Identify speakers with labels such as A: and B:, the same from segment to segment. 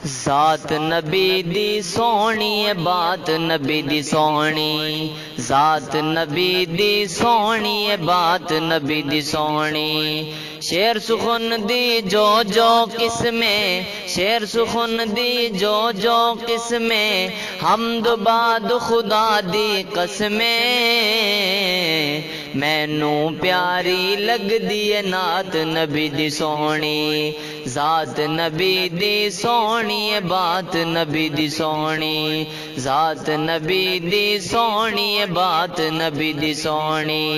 A: ذات نبی دی سونی ہے، بات نبی دی سونی، ذات نبی دی سونی ہے، بات نبی دی سونی، شیر سخن دی جو قسمیں، شیر سخن دی جو قسمیں، حمد بعد خدا دی قسمیں، مینوں پیاری لگ دی نعت نبی دی سونی، ذات نبی دی سونی ہے، بات نبی دی سونی، ذات نبی دی سونی ہے، بات نبی دی سونی،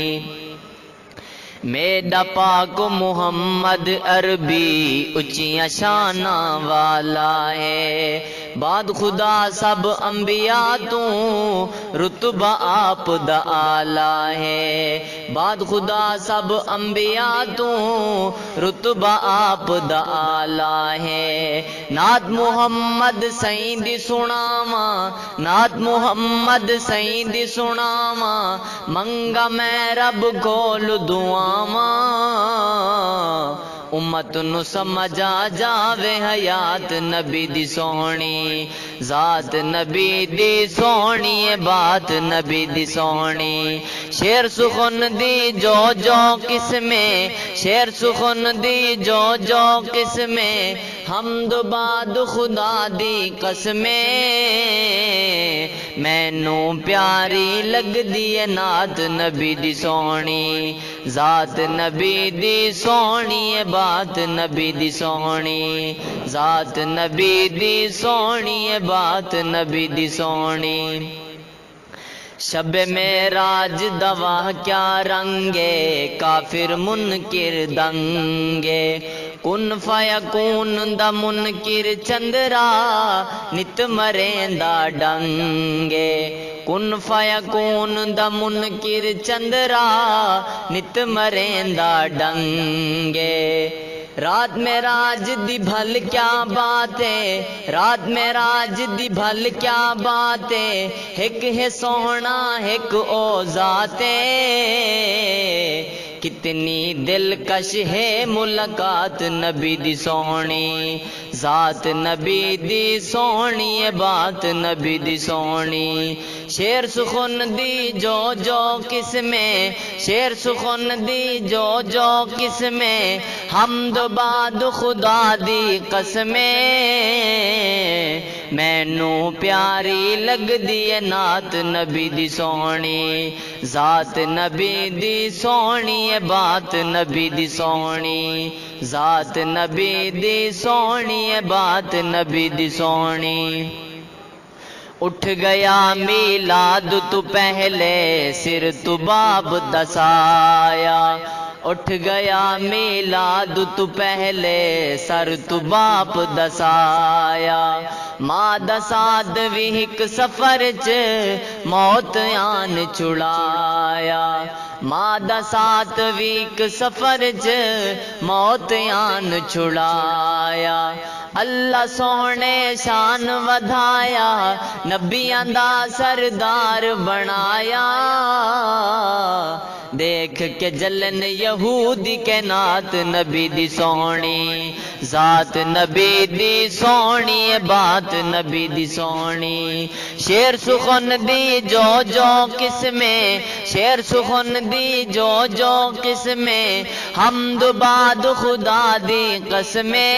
A: میرا پاک محمد عربی اچیاں شاناں والا ہے، بعد خدا سب انبیاء تو رتبہ آپ دا آلہ ہے، بعد خدا سب انبیاء تو رتبہ آپ دا آلہ ہے، نعت محمد سائیں دی سناواں، نعت محمد سائیں دی سناواں، منگا میں رب کول دعاواں، امت نو سمجھ آ جاوے حیات نبی دی سونی، ذات نبی دی سونی ہے، بات نبی دی سونی، شیر سخن دی جو قسمیں، شیر سخن دی جو قسمیں، حمد بعد خدا دی قسمیں، مینوں پیاری لگ دی نعت نبی دی سونی، ذات نبی دی سونی ہے، بات نبی دی سونی، ذات نبی دی سونی ہے، بات نبی دی سونی، شب معراج دوا کیا رنگے، کافر منکر دنگے، کن فیکون دا منکر چندرا، نت مریندا ڈنگے، کن فیکون دا منکر چندرا، نت مریندا ڈنگے، رات معراج دی بھل کیا باتیں، رات معراج دی بھل کیا باتیں، ایک ہے سونا ایک او ذاتیں، کتنی دلکش ہے ملاقات نبی دی سونی، ذات نبی دی سونی ہے، بات نبی دی سونی، شیر سخن دی جو قسمیں، شیر سخن دی جو قسمیں، حمد بعد خدا دی قسمیں، مینوں پیاری لگ دی نعت نبی دی سونی، ذات نبی دی سونی ہے، بات نبی دی سونی، ذات نبی دی سونی ہے، بات نبی دی سونی، اٹھ گیا میلاد تو پہلے سر تو باب دسایا، اٹھ گیا میلاد تو پہلے سر تو باپ دسایا، ماں دساد بھی ایک سفر چ موت آن چھڑایا، ماں دسات بھی ایک سفر چ موت آن چھڑایا، اللہ سونے شان ودھایا، نبیاں دا سردار بنایا، دیکھ کے جلن یہودی کے نعت نبی دی سونی، ذات نبی دی سونی ہے، بات نبی دی سونی، شیر سخن دی جو قسمیں، شیر سخن دی جو قسمیں، حمد بعد خدا دی قسمیں،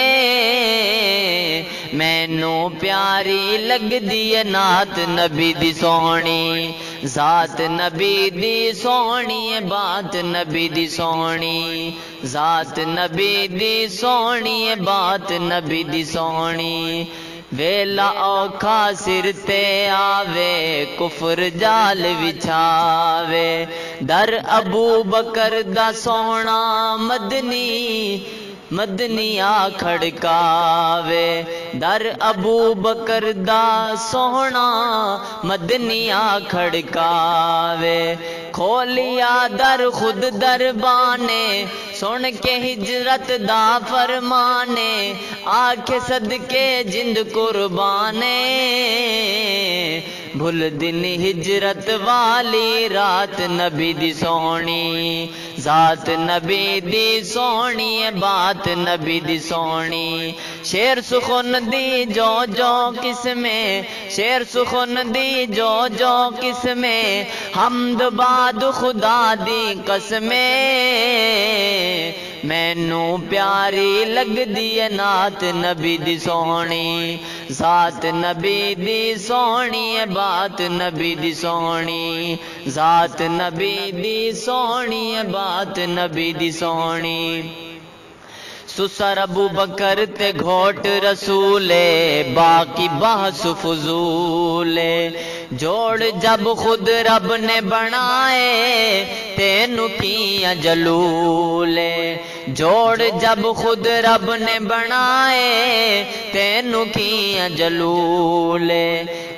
A: مینوں پیاری لگ دی نعت نبی دی سونی، ذات نبی دی سونی ہے، بات نبی دی سونی، ذات نبی دی سونی ہے، بات نبی دی سونی، ویلا اوکھا سر تے آوے، کفر جال وچھاوے، در ابو بکر دا سونا مدنی، مدنی آ کھڑکاوے، در ابو بکر دا سونا مدنی آ کھڑکاوے، کھولیا در خود دربانے، سن کے ہجرت دا فرمانے، آنکھ صدقے جند قربانے، بھل دن ہجرت والی رات نبی دی سونی، ذات نبی دی سونی ہے، بات نبی دی سونی، شیر سخن دی جو قسمیں، شیر سخن دی جو قسمیں، حمد باد خدا دی قسمیں، مینوں پیاری لگ دی نعت نبی دی سونی، ذات نبی دی سونی ہے، بات نبی دی سونی، ذات نبی دی سونی ہے، بات نبی دی سونی۔ سسر ابو بکر تے گھوٹ رسولے، باقی بحث فضولے، جوڑ جب خود رب نے بنائے، تینوں کیاں جلولے، جوڑ جب خود رب نے بنائے، تینوں کیاں جلولے،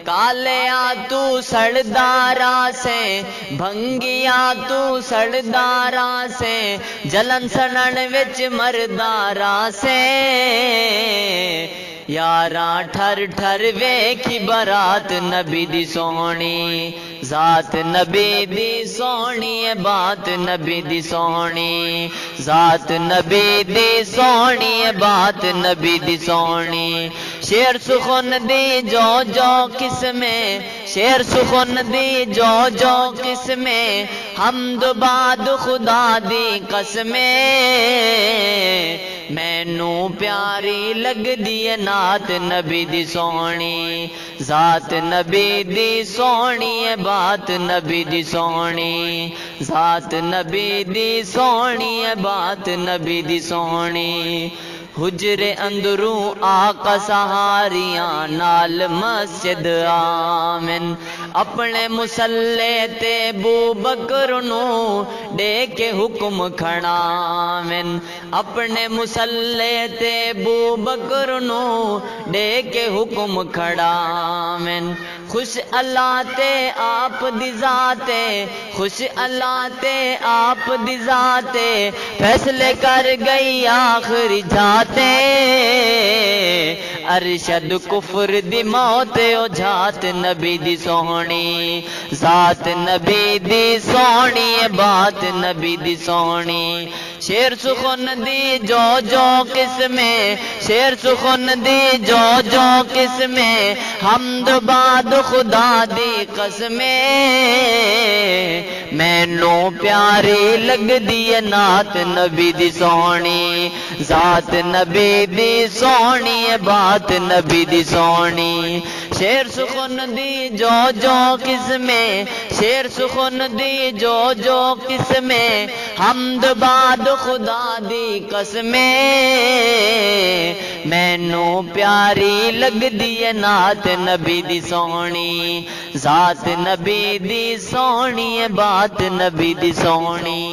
A: کالیا تو سڑدارا سے، بھنگیا تو سڑدارا سے، جلن سڑن وچ مردارا سے، یاراں ٹھر ٹھر ویکھی برات نبی دی سونی، ذات نبی دی سونی ہے، بات نبی دی سونی، ذات نبی دی سونی ہے، بات نبی دی سونی۔ شیر سخن دی جو قسمیں، شیر سخن دی جو قسمیں، حمد باد خدا دی قسمیں، مینوں پیاری لگ دی نعت نبی دی سونی، ذات نبی دی سونی ہے، بات نبی دی سونی، ذات نبی دی سونی ہے، بات نبی دی سونی۔ حجرے اندروں آقا سہاریاں نال مسجد آمن، اپنے مسلے تے بو بکر نو دے کے حکم کھڑاویں، اپنے مسلے تے بو بکر نو دے کے حکم کھڑاویں، خوش اللہ تے آپ دی ذاتے، خوش اللہ تے آپ دی ذاتے، فیصلے کر گئی آخری جاتے، ارشد کفر دی موت او جات نبی دی سونی، ذات نبی دی سونی، بات نبی دی سونی۔ شیر سخن دی جو قسمیں، شیر سخن دی جو قسمیں، حمد باد خدا دی قسمیں، مینوں پیاری لگ دی نعت نبی دی سونی، ذات نبی دی سونی، بات نبی دی سونی۔ شیر سخن دی جو قسمیں، شیر سخن دی جو قسمیں، حمد باد خدا دی قسمیں، مینوں پیاری لگ دی نعت نبی دی سونی، ذات نبی دی سونی، بات نبی دی سونی۔